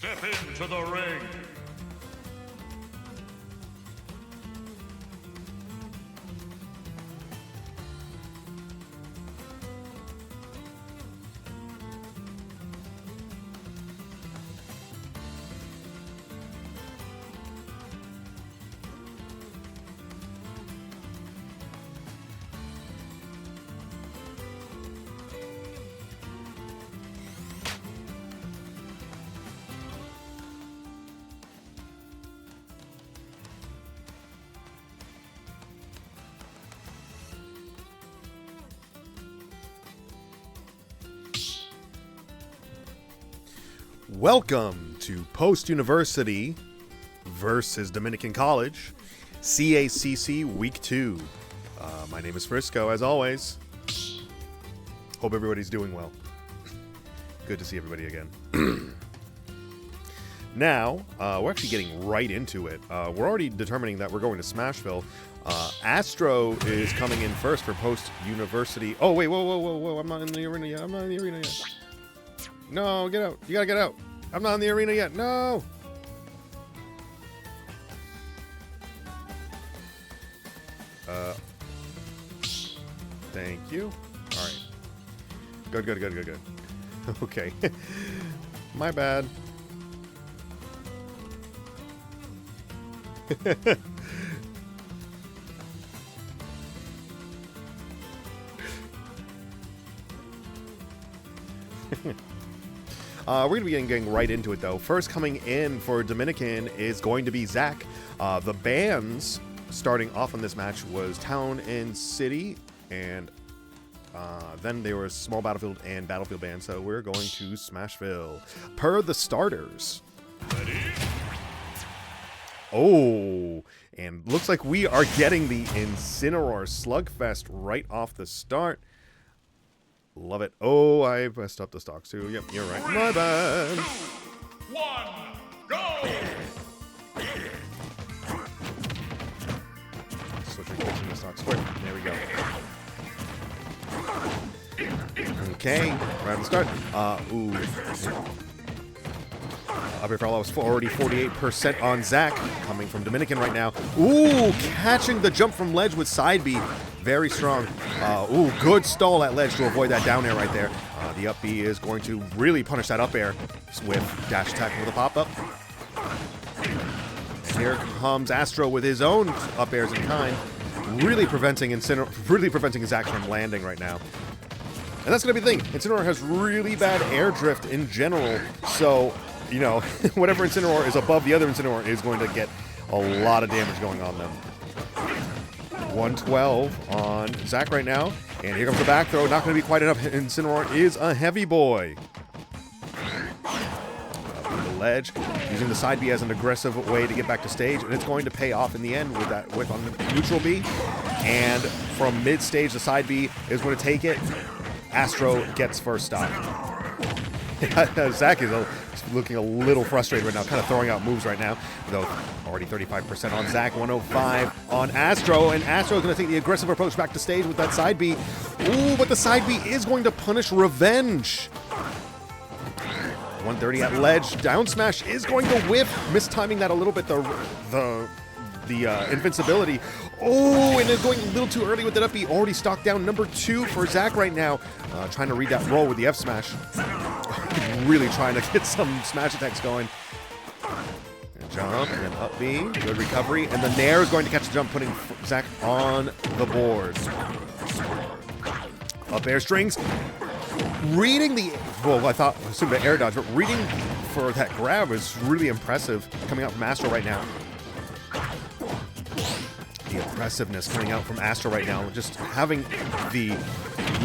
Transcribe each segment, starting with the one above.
Step into the ring. Welcome to Post University versus Dominican College, CACC Week 2. My name is Frisco, as always. Hope everybody's doing well. Good to see everybody again. Now, we're actually getting right into it. We're already determining that we're going to Smashville. Astro is coming in first for Post University. Oh, wait, whoa. I'm not in the arena yet. No, get out. You gotta get out. I'm not in the arena yet. No. Thank you. All right. Good. Okay. My bad. We're going to be getting right into it, though. First coming in for Dominican is going to be Zach. The bands starting off on this match was Town and City, and then there was Small Battlefield and Battlefield Band, so we're going to Smashville. Per the starters. Ready? Oh, and looks like we are getting the Incineroar Slugfest right off the start. Love it. Oh, I messed up the stocks too. Yep, you're right. My bad. 2, 1, go! Switching between the stocks quick. There we go. Okay, right at the start. Up here for all, I was already 48% on Zach, coming from Dominican right now. Ooh, catching the jump from ledge with side B. Very strong. Good stall at ledge to avoid that down air right there. The up B is going to really punish that up air with dash attack with a pop-up. And here comes Astro with his own up airs in kind, really preventing Zach from landing right now. And that's going to be the thing. Incineroar has really bad air drift in general, so, you know, whatever Incineroar is above the other Incineroar is going to get a lot of damage going on them. 112 on Zach right now. And here comes the back throw. Not going to be quite enough. Incineroar is a heavy boy. Up the ledge. Using the side B as an aggressive way to get back to stage. And it's going to pay off in the end with that whip on the neutral B. And from mid-stage, the side B is going to take it. Astro gets first stop. Zach is looking a little frustrated right now, kind of throwing out moves right now, though already 35% on Zach, 105 on Astro, and Astro is going to take the aggressive approach back to stage with that side B. Ooh, but the side B is going to punish Revenge. 130 at ledge, down smash is going to whiff, mistiming that a little bit, the invincibility. Oh, and it's going a little too early with that up B. Already stocked down number 2 for Zach right now. Trying to read that roll with the F smash. Really trying to get some smash attacks going. And jump, and then up B. Good recovery. And the Nair is going to catch the jump, putting Zach on the board. Up air strings. Reading the... Well, I assumed the air dodge, but reading for that grab is really impressive coming out from Astro right now. The impressiveness coming out from Astro right now. Just having the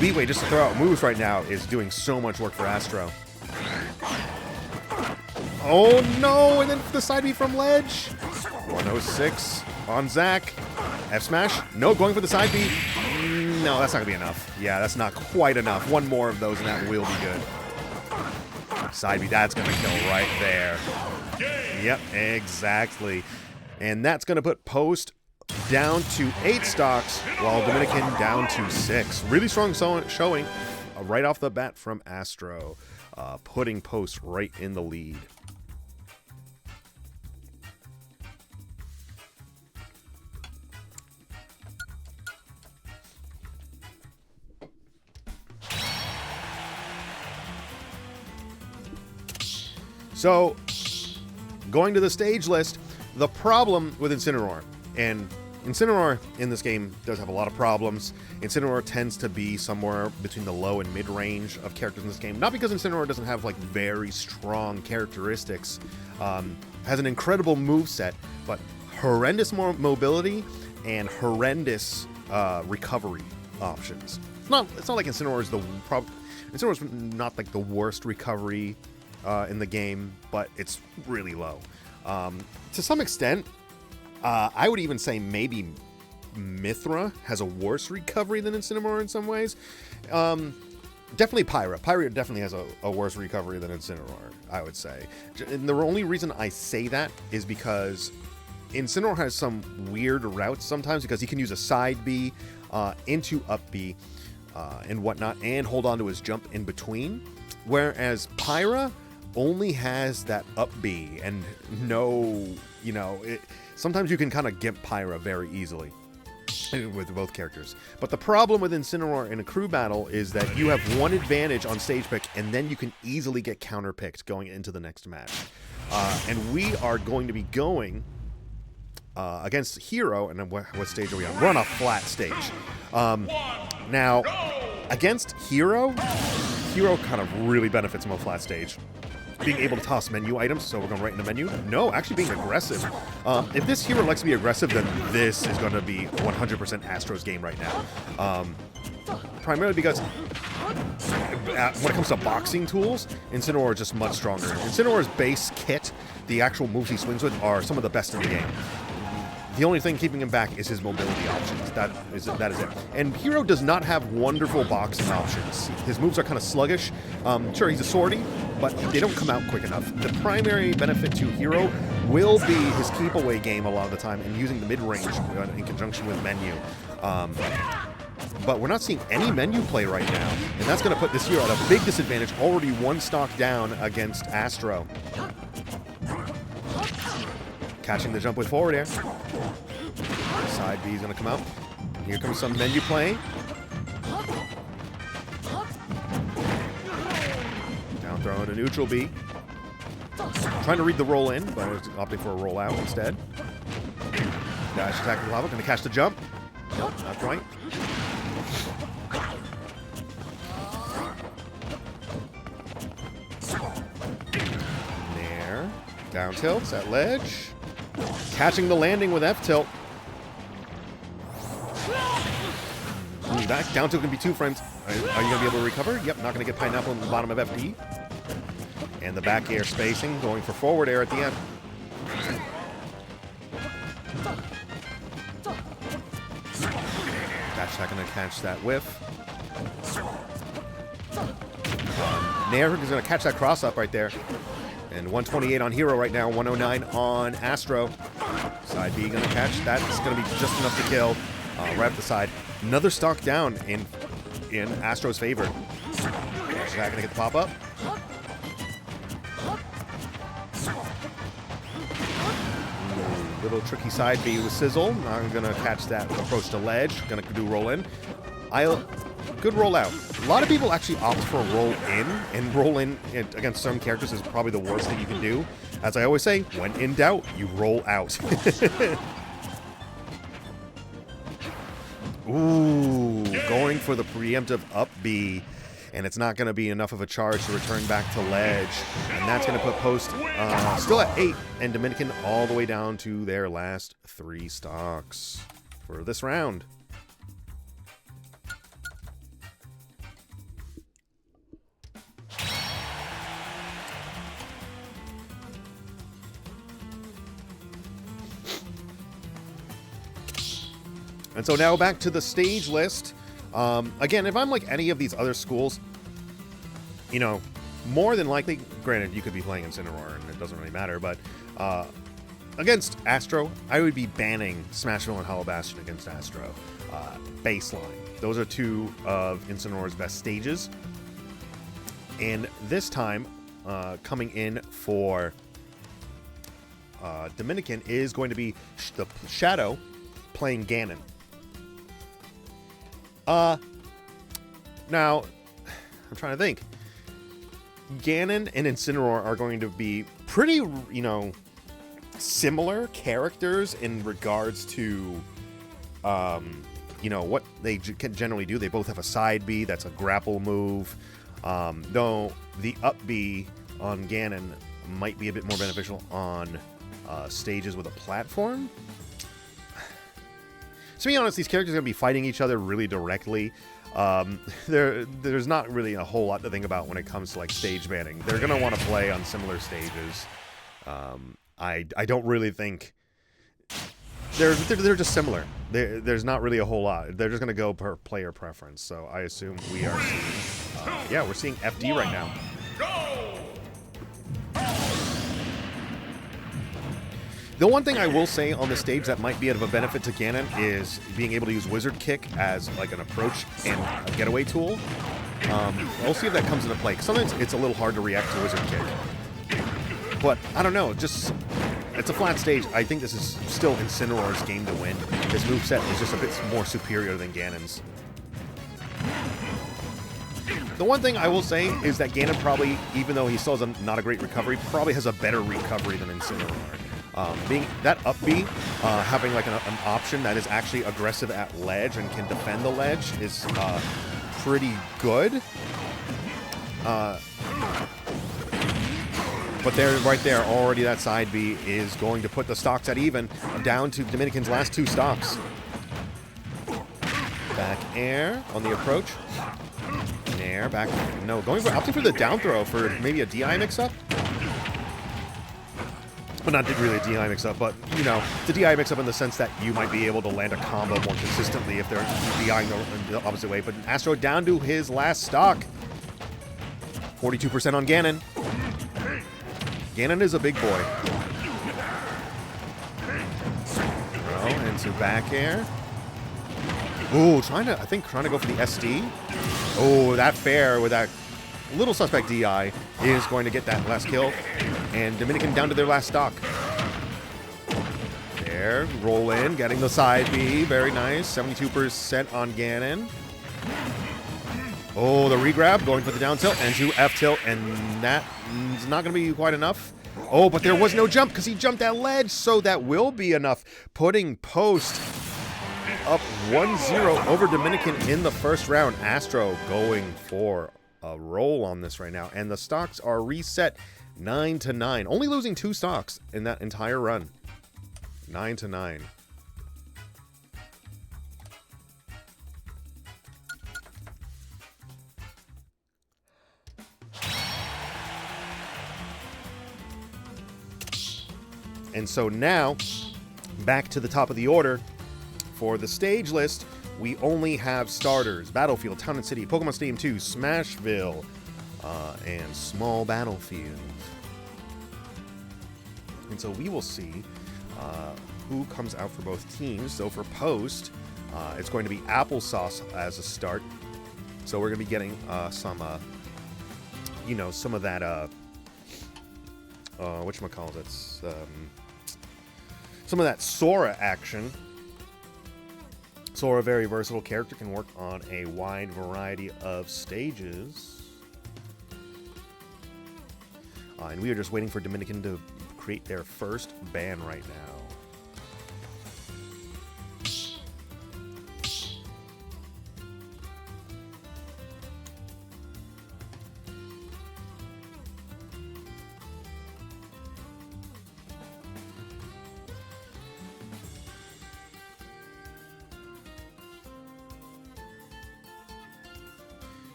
leeway just to throw out moves right now is doing so much work for Astro. Oh no, and then the side B from ledge. 106 on Zach. F smash. No, going for the side B. No, that's not gonna be enough. Yeah, that's not quite enough. One more of those and that will be good. Side B, that's gonna kill right there. Yep, exactly. And that's gonna put Post down to 8 stocks, while Dominican down to 6. Really strong showing right off the bat from Astro, putting Post right in the lead. So, going to the stage list, the problem with Incineroar, and Incineroar in this game does have a lot of problems. Incineroar tends to be somewhere between the low and mid-range of characters in this game. Not because Incineroar doesn't have like very strong characteristics, has an incredible moveset, but horrendous mobility and horrendous recovery options. It's not like Incineroar is Incineroar's not like the worst recovery in the game, but it's really low. To some extent, I would even say maybe Mythra has a worse recovery than Incineroar in some ways. Definitely Pyra. Pyra definitely has a worse recovery than Incineroar, I would say. And the only reason I say that is because Incineroar has some weird routes sometimes because he can use a side B into up B and whatnot and hold on to his jump in between. Whereas Pyra only has that up B and no, sometimes you can kind of gimp Pyra very easily with both characters. But the problem with Incineroar in a crew battle is that you have one advantage on stage pick and then you can easily get counter picked going into the next match. And we are going to be going against Hero, and what stage are we on? We're on a flat stage. Now, against Hero kind of really benefits from a flat stage. Being able to toss menu items, so we're going right in the menu. No, actually being aggressive. If this hero likes to be aggressive, then this is going to be 100% Astro's game right now. Primarily because when it comes to boxing tools, Incineroar is just much stronger. Incineroar's base kit, the actual moves he swings with, are some of the best in the game. The only thing keeping him back is his mobility options. That is it. And Hero does not have wonderful boxing options. His moves are kind of sluggish. Sure, he's a swordy, but they don't come out quick enough. The primary benefit to Hero will be his keep away game a lot of the time and using the mid-range in conjunction with menu. But we're not seeing any menu play right now, and that's going to put this hero at a big disadvantage, already one stock down against Astro. Catching the jump with forward air. Side B is going to come out. Here comes some menu play. Down throw into neutral B. Trying to read the roll in, but opting for a roll out instead. Dash attack with lava. Going to catch the jump. Nope, not quite. There. Down tilts at ledge. Catching the landing with F tilt. That down tilt can be two frames. Are you going to be able to recover? Yep, not going to get pineapple in the bottom of FD. And the back air spacing, going for forward air at the end. Dash attack going to catch that whiff. Nair is going to catch that cross up right there. And 128 on Hero right now, 109 on Astro. Side B going to catch. That's going to be just enough to kill. Right up the side. Another stock down in Astro's favor. Dash attack going to get the pop-up. Little tricky side B with Sizzle. Now I'm going to catch that approach to ledge. Going to do roll in. Good roll out. A lot of people actually opt for a roll in, and roll in against some characters is probably the worst thing you can do. As I always say, when in doubt, you roll out. Ooh, going for the preemptive up B, and it's not going to be enough of a charge to return back to ledge, and that's going to put Post still at 8, and Dominican all the way down to their last 3 stocks for this round. And so now back to the stage list. Again, if I'm like any of these other schools, more than likely, granted, you could be playing Incineroar and it doesn't really matter, but against Astro, I would be banning Smashville and Hollow Bastion against Astro. Baseline. Those are 2 of Incineroar's best stages. And this time, coming in for Dominican is going to be the Shadow playing Ganon. Now, I'm trying to think. Ganon and Incineroar are going to be pretty, you know, similar characters in regards to, you know, what they can generally do. They both have a side B, that's a grapple move. Though the up B on Ganon might be a bit more beneficial on stages with a platform. To be honest, these characters are going to be fighting each other really directly. There's not really a whole lot to think about when it comes to like stage banning. They're going to want to play on similar stages. I don't really think they're just similar. There's not really a whole lot. They're just going to go per player preference. So I assume we are seeing, yeah, we're seeing FD right now. The one thing I will say on the stage that might be of a benefit to Ganon is being able to use Wizard Kick as like an approach and a getaway tool. We'll see if that comes into play. Sometimes it's a little hard to react to Wizard Kick. But, I don't know, just, it's a flat stage. I think this is still Incineroar's game to win. His moveset is just a bit more superior than Ganon's. The one thing I will say is that Ganon probably, even though he still has not a great recovery, probably has a better recovery than Incineroar. Being that up B, having like an option that is actually aggressive at ledge and can defend the ledge is pretty good. But there, right there, already that side B is going to put the stocks at even, down to Dominican's last 2 stocks. Back air on the approach. Nair, back, no, opting for the down throw for maybe a DI mix-up. Well, not really a DI mix-up, but, you know, the DI mix-up in the sense that you might be able to land a combo more consistently if they're DIing the opposite way. But Astro down to his last stock. 42% on Ganon. Ganon is a big boy. Oh, into back air. Ooh, trying to go for the SD. Oh, that fair with that little suspect DI is going to get that last kill. And Dominican down to their last stock. There, roll in, getting the side B. Very nice. 72% on Ganon. Oh, the regrab, going for the down tilt and to F tilt, and that is not going to be quite enough. Oh, but there was no jump because he jumped that ledge, so that will be enough. Putting Post up 1-0 over Dominican in the first round. Astro going for a roll on this right now, and the stocks are reset 9-9. Only losing 2 stocks in that entire run. 9-9. And so now, back to the top of the order. For the stage list, we only have starters: Battlefield, Town and City, Pokemon Stadium 2, Smashville, and Small Battlefield. And so we will see who comes out for both teams. So for Post, it's going to be applesauce as a start. So we're going to be getting some, you know, some of that, whatchamacallit, some of that Sora action. Sora, a very versatile character, can work on a wide variety of stages. And we are just waiting for Dominican to create their first ban right now.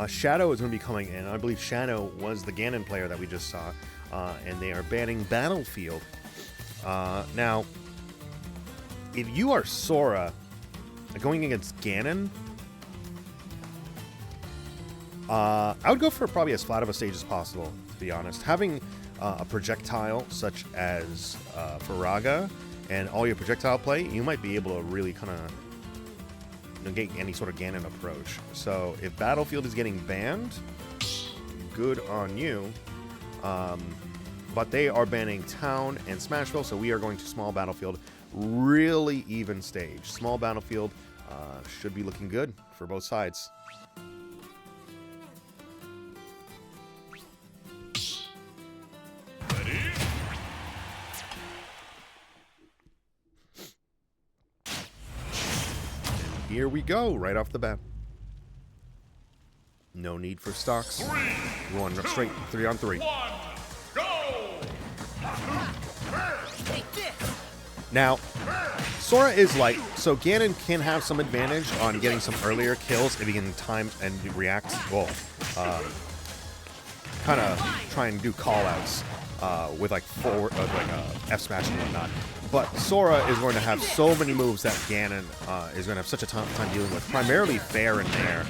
Shadow is going to be coming in. I believe Shadow was the Ganon player that we just saw. And they are banning Battlefield. Now, if you are Sora going against Ganon, I would go for probably as flat of a stage as possible, to be honest. Having a projectile such as Faraga and all your projectile play, you might be able to really kind of negate any sort of Ganon approach. So if Battlefield is getting banned, good on you. But they are banning Town and Smashville, so we are going to Small Battlefield. Really even stage. Small Battlefield should be looking good for both sides. Here we go, right off the bat. No need for stocks. One straight 3-on-3. Go! Now, Sora is like, so Ganon can have some advantage on getting some earlier kills if he can time and react, well, kind of try and do call-outs with like forward, F smash and whatnot. But Sora is going to have so many moves that Ganon is going to have such a time dealing with, primarily fair and nair.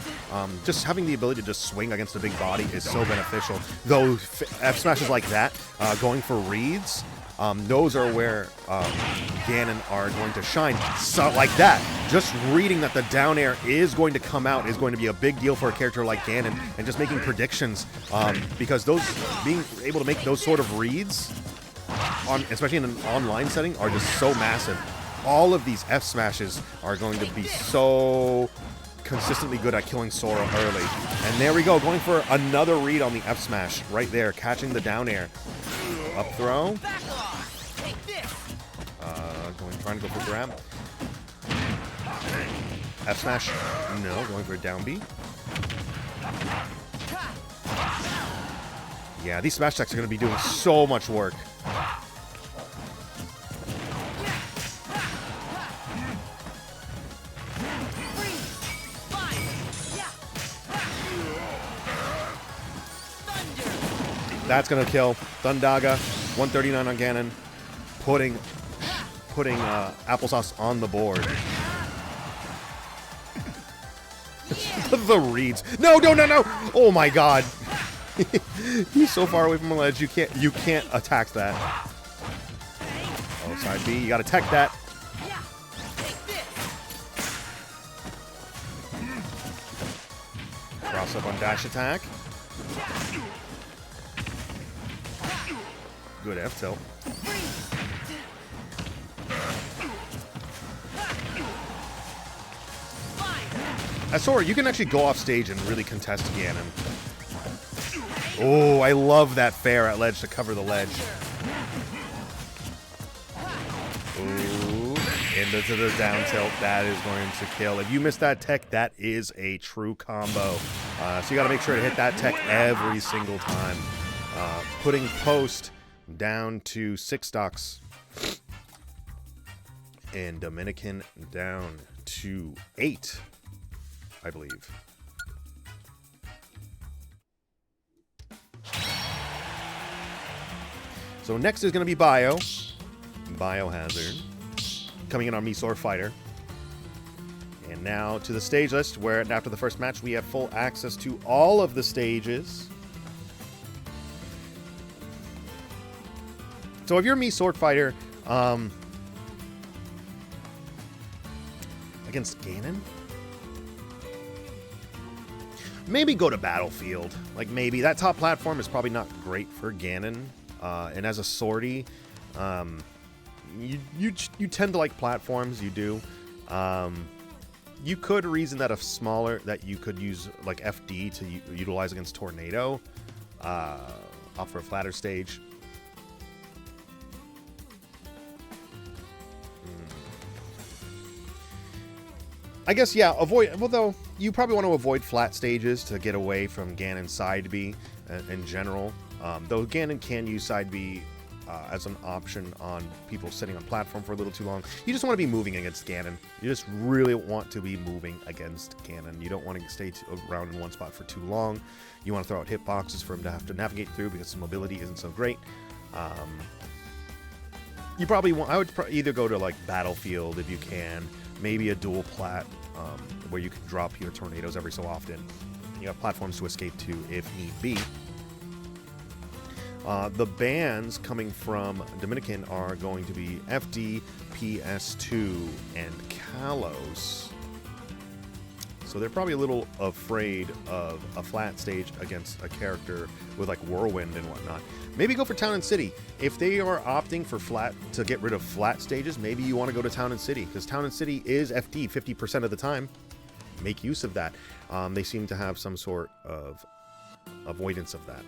Just having the ability to just swing against a big body is so beneficial. Though F smashes like that, going for reads, those are where Ganon are going to shine. So, like that, just reading that the down air is going to come out is going to be a big deal for a character like Ganon, and just making predictions, because those being able to make those sort of reads, especially in an online setting, are just so massive. All of these F smashes are going to be so consistently good at killing Sora early. And there we go, going for another read on the F smash right there, catching the down air. Up throw. Trying to go for grab. F smash. No, going for a down B. Yeah, these smash attacks are going to be doing so much work. That's going to kill. Thundaga, 139 on Ganon, putting applesauce on the board. The reads. No, no, no, no! Oh my god. He's so far away from the ledge, you can't attack that. Oh, side B, you gotta tech that. Cross up on dash attack. Good F tilt. As Sora, you can actually go off stage and really contest Ganon. Oh, I love that fair at ledge to cover the ledge. Ooh, into the down tilt. That is going to kill. If you miss that tech, that is a true combo. So you got to make sure to hit that tech every single time. Putting post down to 6 stocks. And Dominican down to 8, I believe. So next is going to be Biohazard, coming in on Mii Swordfighter. And now to the stage list, where after the first match, we have full access to all of the stages. So if you're Mii Swordfighter, against Ganon, maybe go to Battlefield. Like, maybe that top platform is probably not great for Ganon, and as a swordy, you tend to like platforms. You do. You could reason that that you could use like FD to utilize against Tornado, off for a flatter stage. I guess, yeah, although you probably want to avoid flat stages to get away from Ganon's side B in general. Though Ganon can use side B as an option on people sitting on platform for a little too long. You just want to be moving against Ganon. You just really want to be moving against Ganon. You don't want to stay around in one spot for too long. You want to throw out hitboxes for him to have to navigate through because his mobility isn't so great. You probably want, I would either go to like Battlefield if you can, maybe a dual plat where you can drop your tornadoes every so often. You have platforms to escape to if need be. The bans coming from Dominican are going to be FD, PS2, and Kalos. So they're probably a little afraid of a flat stage against a character with like Whirlwind and whatnot. Maybe go for Town and City. If they are opting for to get rid of flat stages, maybe you want to go to Town and City, because Town and City is FD 50% of the time. Make use of that. They seem to have some sort of avoidance of that.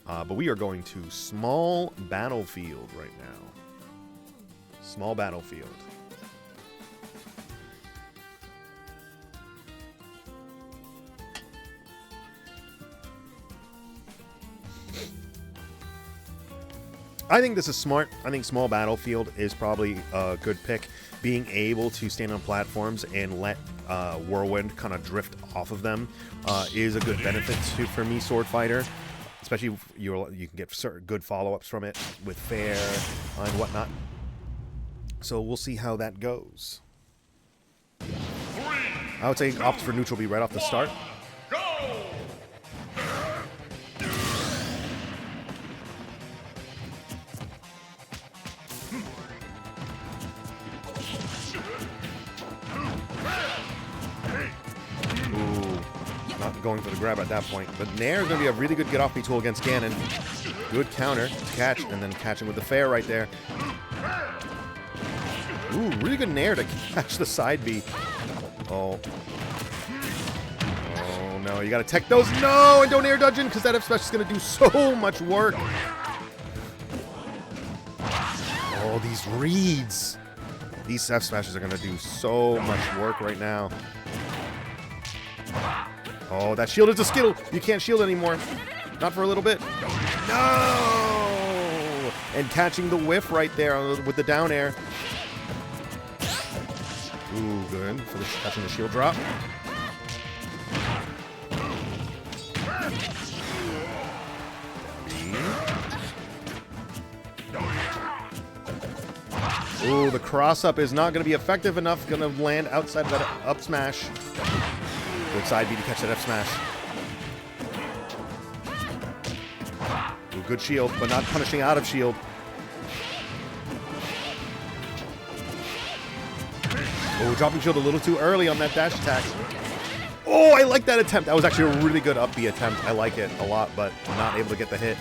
But we are going to small battlefield right now. Small battlefield. I think this is smart. I think small battlefield is probably a good pick. Being able to stand on platforms and let Whirlwind kind of drift off of them is a good benefit for Mii Swordfighter. Especially if you can get certain good follow-ups from it with fair and whatnot. So we'll see how that goes. I would say opt for neutral B right off the start. Going for the grab at that point. But Nair is going to be a really good get-off B tool against Ganon. Good counter to catch, and then catching with the fair right there. Ooh, really good Nair to catch the side B. Oh. Oh, no. You got to tech those. No! And don't air dodge in, because that F smash is going to do so much work. Oh, these reads. These F smashes are going to do so much work right now. Oh, that shield is a skill. You can't shield anymore. Not for a little bit. No! And catching the whiff right there with the down air. Ooh, good. For the catching the shield drop. Ooh, the cross-up is not going to be effective enough. Going to land outside of that up smash. Good side B to catch that F smash. Ooh, good shield, but not punishing out of shield. Oh, dropping shield a little too early on that dash attack. Oh, I like that attempt. That was actually a really good up B attempt. I like it a lot, but not able to get the hit.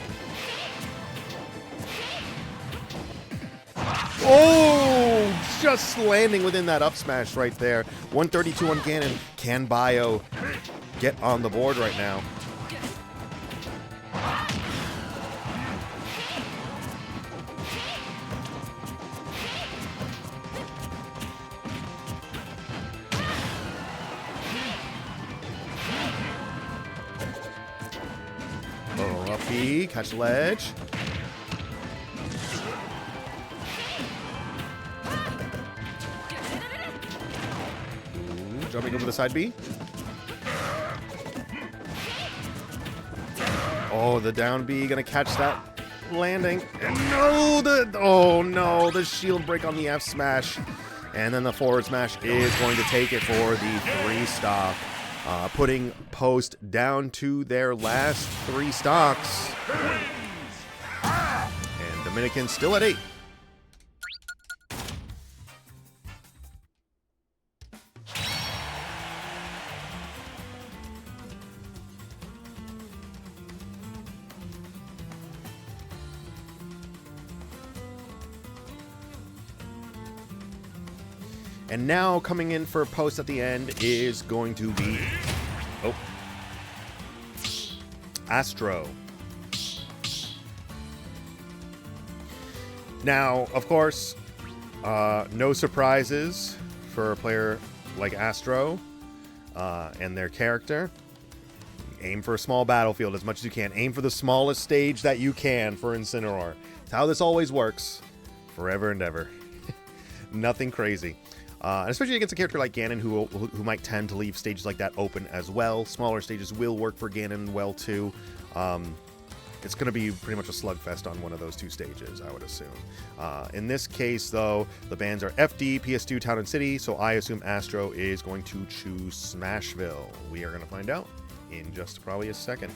Oh, just landing within that up smash right there. 132 on Ganon. Can Bio get on the board right now? Oh, up B, catch the ledge. Jumping over the side B. Oh, the down B gonna catch that landing. And no, the shield break on the F smash. And then the forward smash is going to take it for the 3-stock. Putting Post down to their last 3 stocks. And Dominican still at 8. And now coming in for Post at the end is going to be Astro. Now, of course, no surprises for a player like Astro and their character. Aim for a small battlefield as much as you can. Aim for the smallest stage that you can for Incineroar. It's how this always works. Forever and ever. Nothing crazy. And especially against a character like Ganon who might tend to leave stages like that open as well. Smaller stages will work for Ganon well too. It's going to be pretty much a slugfest on one of those 2 stages, I would assume. In this case, though, the bands are FD, PS2, Town and City, so I assume Astro is going to choose Smashville. We are going to find out in just probably a second.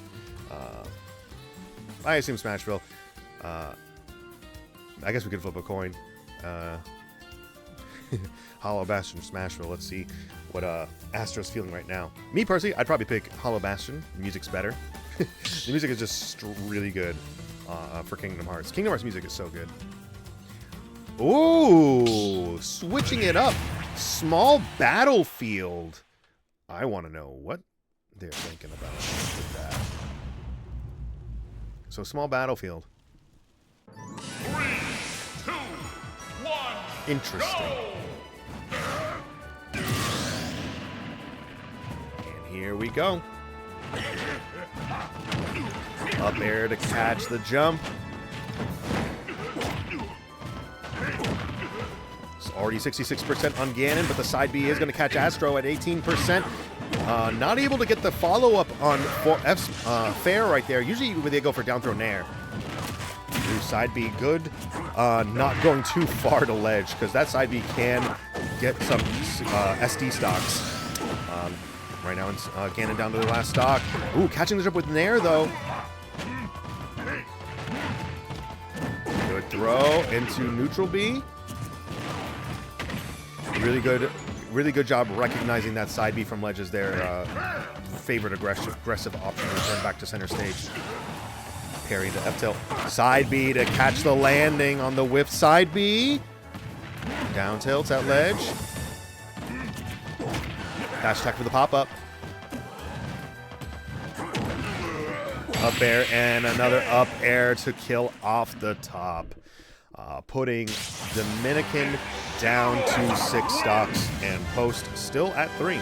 I assume Smashville. I guess we could flip a coin. Hollow Bastion, Smashville. Let's see what Astro's feeling right now. Me personally, I'd probably pick Hollow Bastion. The music's better. The music is just really good for Kingdom Hearts. Kingdom Hearts music is so good. Ooh, switching it up. Small battlefield. I want to know what they're thinking about with that. So small battlefield. 3, 2, 1. Interesting. Go! And here we go. Up air to catch the jump. It's already 66% on Ganon, but the side B is going to catch Astro at 18%. Not able to get the follow-up on Fair right there. Usually they go for down throw nair. Ooh, side B good. Not going too far to ledge, because that side B can get some SD stocks. Right now, Ganon down to the last stock. Ooh, catching the jump with nair, though. Good throw into neutral B. Really good job recognizing that side B from ledge as their favorite aggressive option to return back to center stage. Parry to F tilt. Side B to catch the landing on the whiff side B. Down tilts at ledge. Dash attack for the pop-up. Up air and another up air to kill off the top. Putting Dominican down to 6 stocks and Post still at 3.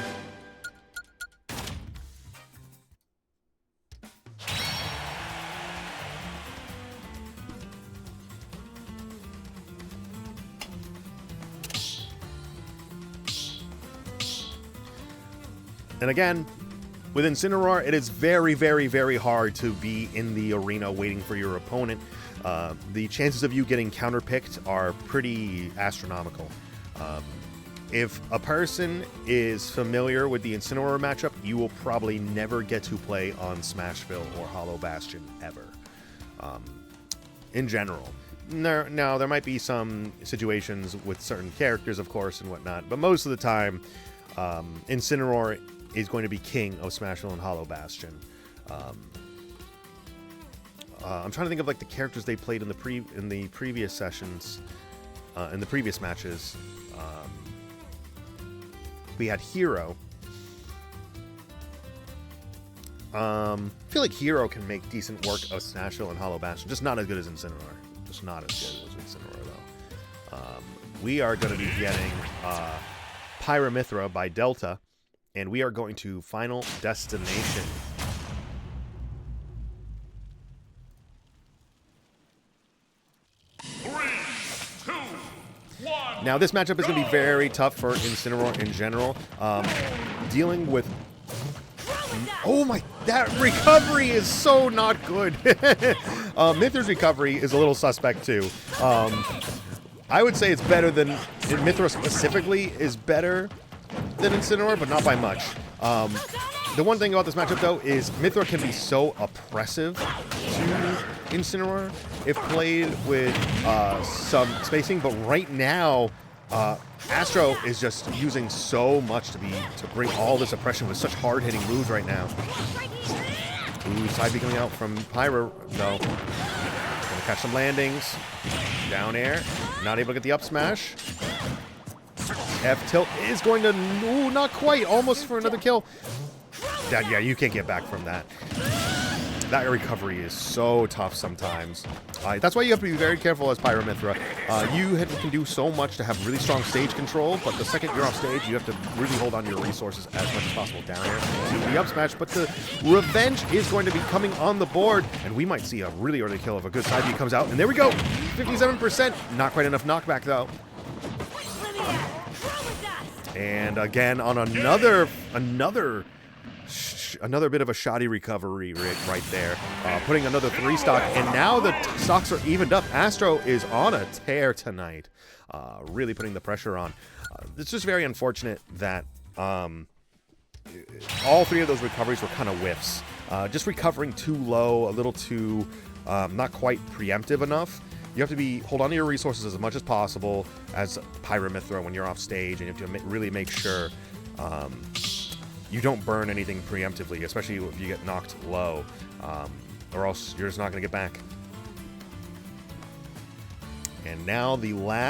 And again, with Incineroar, it is very, very, very hard to be in the arena waiting for your opponent. The chances of you getting counterpicked are pretty astronomical. If a person is familiar with the Incineroar matchup, you will probably never get to play on Smashville or Hollow Bastion ever. In general. Now, there might be some situations with certain characters, of course, and whatnot, but most of the time, Incineroar is going to be king of Smashville and Hollow Bastion. I'm trying to think of like the characters they played in the previous sessions, in the previous matches. We had Hero. I feel like Hero can make decent work of Smashville and Hollow Bastion, just not as good as Incineroar. Just not as good as Incineroar though. We are going to be getting Pyramithra by Delta, and we are going to Final Destination. Now, this matchup is going to be very tough for Incineroar in general. Dealing with... Oh my... That recovery is so not good. Mithra's recovery is a little suspect, too. I would say it's better than... Mithra specifically is better than Incineroar, but not by much. The one thing about this matchup, though, is Mithra can be so oppressive to Incineroar if played with some spacing, but right now, Astro is just using so much to bring all this oppression with such hard-hitting moves right now. Ooh, side B coming out from Pyra. No. Gonna catch some landings. Down air. Not able to get the up smash. F tilt is going to... Ooh, not quite. Almost for another kill. Yeah, you can't get back from that. That recovery is so tough sometimes. That's why you have to be very careful as Pyramithra. You can do so much to have really strong stage control, but the second you're off stage, you have to really hold on to your resources as much as possible. Down here to the up smash, but the revenge is going to be coming on the board, and we might see a really early kill if a good side B comes out. And there we go! 57%! Not quite enough knockback, though. And again, on another bit of a shoddy recovery right there. Putting another 3 stock, and now the stocks are evened up. Astro is on a tear tonight. Really putting the pressure on. It's just very unfortunate that all 3 of those recoveries were kind of whiffs. Just recovering too low, a little too not quite preemptive enough. You have to hold on to your resources as much as possible as Pyramithra when you're off stage, and you have to really make sure you don't burn anything preemptively, especially if you get knocked low, or else you're just not going to get back. And now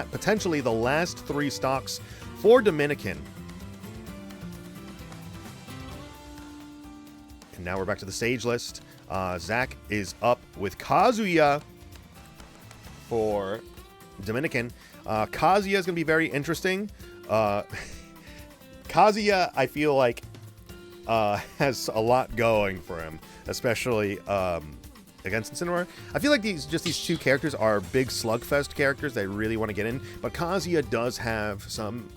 potentially the last 3 stocks for Dominican. And now we're back to the stage list. Zach is up with Kazuya for Dominican. Kazuya is going to be very interesting. Kazuya, I feel like, has a lot going for him, especially against Incineroar. I feel like these two characters are big slugfest characters they really want to get in, but Kazuya does have some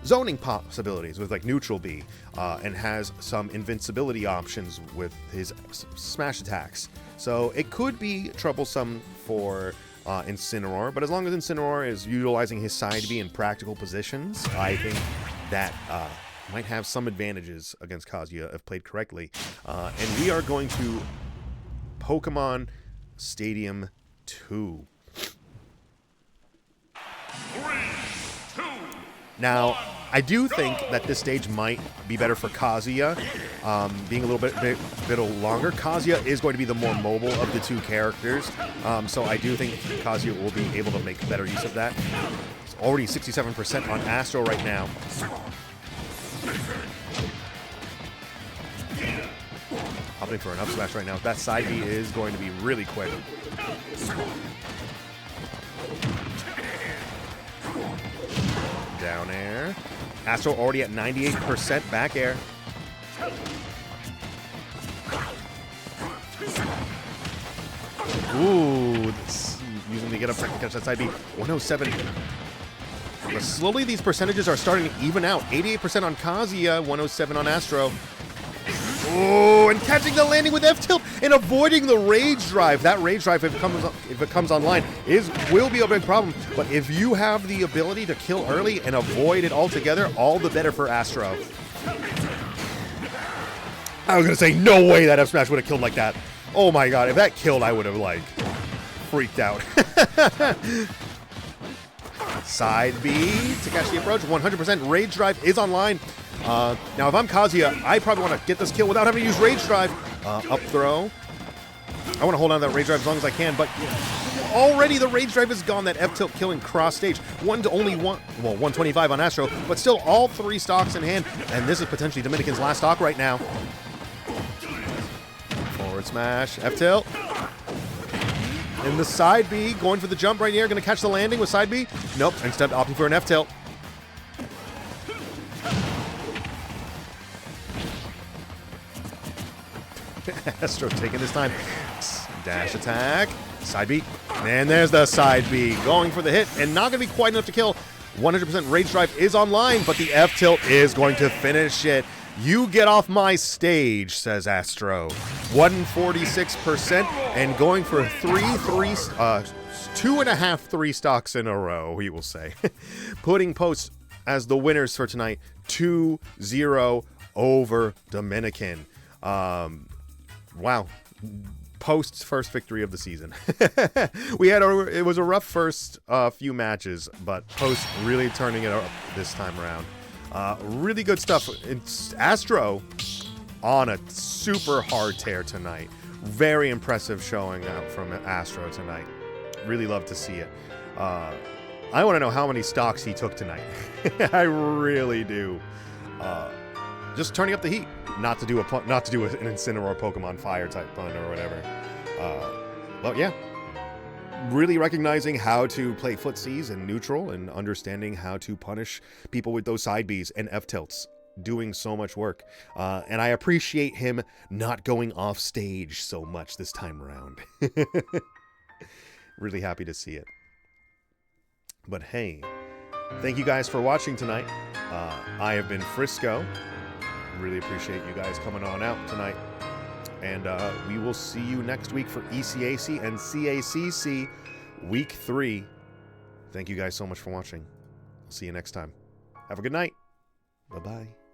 zoning possibilities with like neutral B, and has some invincibility options with his smash attacks. So it could be troublesome for Incineroar, but as long as Incineroar is utilizing his side B in practical positions, I think that might have some advantages against Kazuya if played correctly. And we are going to Pokemon Stadium 2. 3, 2, Now, I do think that this stage might be better for Kazuya, being a little bit longer. Kazuya is going to be the more mobile of the two characters, so I do think Kazuya will be able to make better use of that. It's already 67% on Astro right now. Opting for an up smash right now. That side B is going to be really quick. Down air. Astro already at 98% back air. Ooh, using to get up to catch that side B. 107. But slowly these percentages are starting to even out. 88% on Kazuya, 107 on Astro. Oh, and catching the landing with F-tilt and avoiding the rage drive. That rage drive, if it comes online, will be a big problem. But if you have the ability to kill early and avoid it altogether, all the better for Astro. I was gonna say, no way that F smash would have killed like that. Oh my god, if that killed, I would have like freaked out. Side B to catch the approach. 100% rage drive is online. Now, if I'm Kazuya, I probably want to get this kill without having to use Rage Drive. Up throw. I want to hold on to that Rage Drive as long as I can, but already the Rage Drive is gone. That F-tilt killing cross stage. 125 on Astro, but still all three stocks in hand, and this is potentially Dominican's last stock right now. Forward smash, F-tilt. In the side B, going for the jump right here. Going to catch the landing with side B. Nope, instead opting for an F-tilt. Astro taking his time. Dash attack. Side B. And there's the side B. Going for the hit and not going to be quite enough to kill. 100% Rage Drive is online, but the F-tilt is going to finish it. You get off my stage, says Astro. 146% and going for 2.5 3 stocks in a row, we will say. Putting Post as the winners for tonight. 2-0 over Dominican. Wow. Post's first victory of the season. It was a rough first few matches, but Post really turning it up this time around. Really good stuff. It's Astro on a super hard tear tonight. Very impressive showing out from Astro tonight. Really love to see it. I want to know how many stocks he took tonight. I really do. Just turning up the heat. Not to do an Incineroar Pokemon Fire type pun or whatever. But yeah. Really recognizing how to play footsies and neutral and understanding how to punish people with those side Bs and F-tilts. Doing so much work. And I appreciate him not going off stage so much this time around. Really happy to see it. But hey, thank you guys for watching tonight. I have been Frisco. Really appreciate you guys coming on out tonight. And we will see you next week for ECAC and CACC Week 3. Thank you guys so much for watching. I'll see you next time. Have a good night. Bye-bye.